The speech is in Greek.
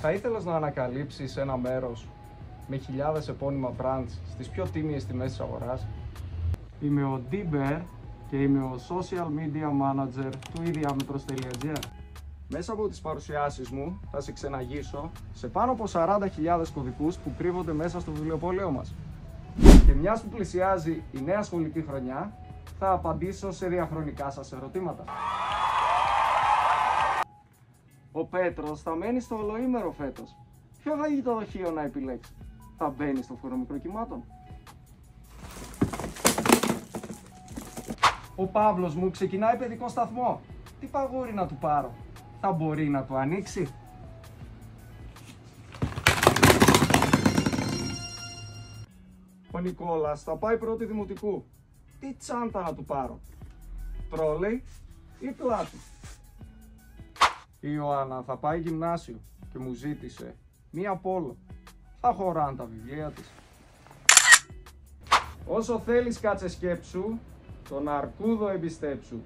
Θα ήθελες να ανακαλύψεις ένα μέρος με χιλιάδες επώνυμα brands στις πιο τίμιες τιμές της αγοράς? Είμαι ο D-Bear και είμαι ο Social Media Manager του eDiametros.gr. Μέσα από τις παρουσιάσεις μου θα σε ξεναγήσω σε πάνω από 40.000 κωδικούς που κρύβονται μέσα στο βιβλιοπωλείο μας. Και μιας που πλησιάζει η νέα σχολική χρονιά, θα απαντήσω σε διαχρονικά σας ερωτήματα. Ο Πέτρος θα μένει στο ολοήμερο φέτος. Ποιο φαγητοδοχείο να επιλέξει? Θα μπαίνει στο φούρνο μικροκυμάτων? Ο Παύλος μου ξεκινάει παιδικό σταθμό. Τι παγούρι να του πάρω? Θα μπορεί να του ανοίξει? Ο Νικόλας θα πάει πρώτη δημοτικού. Τι τσάντα να του πάρω? Τρόλεϊ ή πλάτη? Η Ιωάννα θα πάει γυμνάσιο και μου ζήτησε μία πόλο. Θα χωράνε τα βιβλία της? Όσο θέλεις κάτσε σκέψου, τον αρκούδο εμπιστέψου.